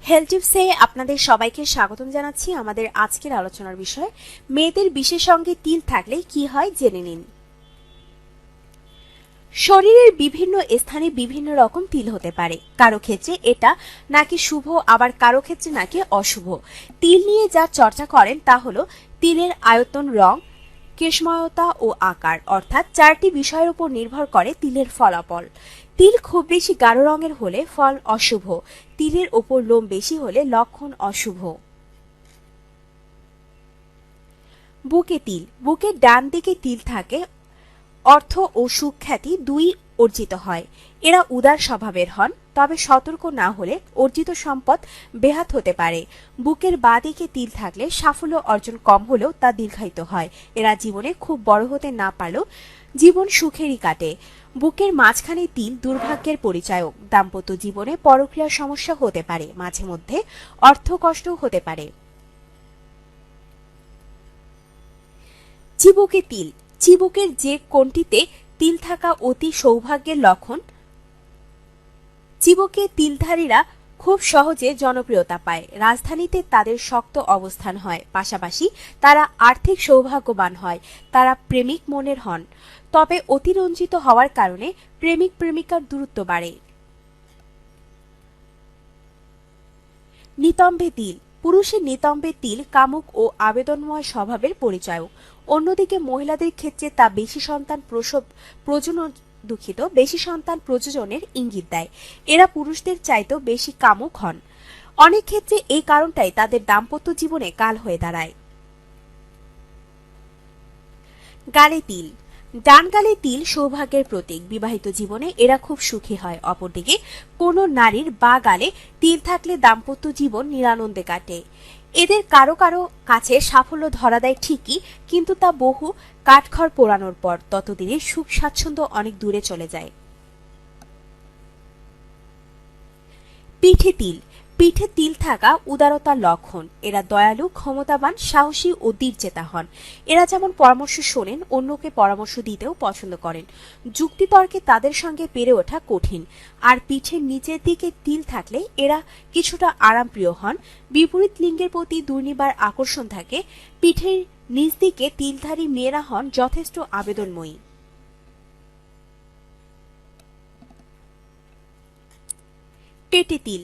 Health টিপসে আপনাদের সবাইকে স্বাগতম জানাচ্ছি। আমাদের আজকের আলোচনার বিষয় মেয়েদের বিশেষ অঙ্গে তিল থাকলে কি হয় জেনে নিন। শরীরের বিভিন্ন স্থানে বিভিন্ন রকম তিল হতে পারে। কারো ক্ষেত্রে এটা নাকি শুভ, আবার কারো ক্ষেত্রে নাকি অশুভ। তিল নিয়ে যা চর্চা করেন তা হলো তিলের আয়তন, রং, কেশময়তা ও আকার, অর্থাৎ চারটি বিষয়ের উপর নির্ভর করে তিলের ফলাফল। তিল খুব বেশি গাঢ় রঙের হলে ফল অশুভ, তিলের ওপর লোম বেশি হলে লক্ষণ অশুভ। বুকে তিল, বুকের ডান দিকে তিল থাকে অর্থ ও সুখ্যাতি দুই অর্জিত হয়। এরা উদার স্বভাবের হন, তবে সতর্ক না হলে অর্জিত সম্পদ বেহাত হতে পারে। বুকের বাঁ দিকে তিল থাকলে সাফল্য অর্জন কম হলেও তা দীর্ঘায়িত হয়। এরা জীবনে খুব বড় হতে না পারলেও জীবন সুখেরই কাটে। বুকের মাঝখানে তিল দুর্ভাগ্যের পরিচায়ক। দাম্পত্য জীবনে পরক্রিয়ার সমস্যা হতে পারে, মাঝে মধ্যে অর্থকষ্টও হতে পারে। চিবুকে তিল, চিবুকের যে কোণটিতে তিল থাকা অতি সৌভাগ্যের লক্ষণ। চিবুকে তিলধারীরা খুব সহজে জনপ্রিয়তা পায়। রাজধানীতে তাদের শক্ত অবস্থান হয়, পাশাপাশি তারা আর্থিক সৌভাগ্যবান হয়। তারা প্রেমিক মনের হন, তবে অতিরঞ্জিত হওয়ার কারণে প্রেমিক প্রেমিকার দূরত্ব বাড়ে। নিতম্বে তিল, পুরুষের নিতম্বে তিল কামুক ও আবেদনময় স্বভাবের পরিচয়। অন্যদিকে মহিলাদের ক্ষেত্রে তা বেশি সন্তান প্রজননের ইঙ্গিত দেয়। এরা পুরুষদের চাইতেও বেশি কামুক হন। অনেক ক্ষেত্রে এই কারণটাই তাদের দাম্পত্য জীবনে কাল হয়ে দাঁড়ায়। গালে তিল, ডান গালে তিল সৌভাগ্যের প্রতীক। বিবাহিত জীবনে এরা খুব সুখী হয়। অপরদিকে কোন নারীর বা গালে তিল থাকলে দাম্পত্য জীবন নিরানন্দে কাটে। এদের কারো কারো কাছে সাফল্য ধরা দেয় ঠিকই, কিন্তু তা বহু কাঠখড় পোড়ানোর পর। ততদিনে সুখ স্বাচ্ছন্দ্য অনেক দূরে চলে যায়। পিঠে তিল, পিঠে তিল থাকা উদারতার লক্ষণ। এরা দয়ালু, ক্ষমতাবান, সাহসী ও দৃঢ়চেতা হন। এরা যেমন পরামর্শ শোনেন, অন্যকে পরামর্শ দিতেও পছন্দ করেন। যুক্তিতর্কে তাদের সঙ্গে পেরে ওঠা কঠিন। আর পিঠের নিচের দিকে তিল থাকলে এরা কিছুটা আরামপ্রিয় হন। বিপরীত লিঙ্গের প্রতি দুর্নিবার আকর্ষণ থাকে। পিঠের নিচ দিকে তিলধারী মেয়েরা হন যথেষ্ট আবেদনময়ী। পেটে তিল,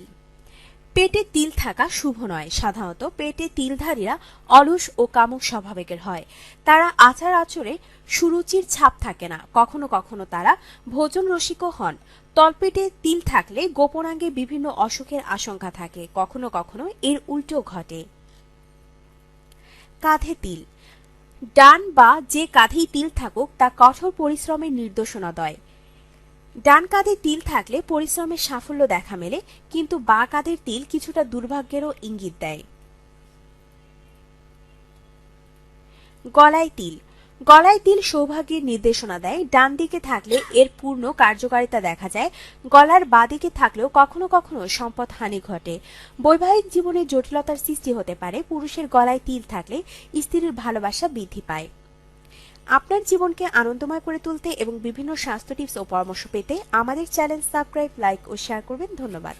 পেটে তিল থাকা শুভ নয়। সাধারণত পেটে তিলধারীরা অলস ও কামুক স্বভাবের হয়। তারা আচার আচরে সুরুচির ছাপ থাকে না। কখনো কখনো তারা ভোজন রসিকও হন। তলপেটে তিল থাকলে গোপনাঙ্গে বিভিন্ন অসুখের আশঙ্কা থাকে। কখনো কখনো এর উল্টো ঘটে। কাঁধে তিল, ডান বা যে কাঁধেই তিল থাকুক তা কঠোর পরিশ্রমের নির্দেশনা দেয়। ডান কাঁধে তিল থাকলে পরিশ্রমের সাফল্য দেখা মেলে, কিন্তু বাঁ কাঁধের তিল কিছুটা দুর্ভাগ্যেরও ইঙ্গিত দেয়। গলায় তিল, গলায় তিল সৌভাগ্যের নির্দেশনা দেয়। ডান দিকে থাকলে এর পূর্ণ কার্যকারিতা দেখা যায়। গলার বাঁ দিকে থাকলেও কখনো কখনো সম্পদ হানি ঘটে। বৈবাহিক জীবনে জটিলতার সৃষ্টি হতে পারে। পুরুষের গলায় তিল থাকলে স্ত্রীর ভালোবাসা বৃদ্ধি পায়। আপনার জীবনকে আনন্দময় করে তুলতে এবং বিভিন্ন স্বাস্থ্য টিপস ও পরামর্শ পেতে আমাদের চ্যানেল সাবস্ক্রাইব, লাইক ও শেয়ার করবেন। ধন্যবাদ।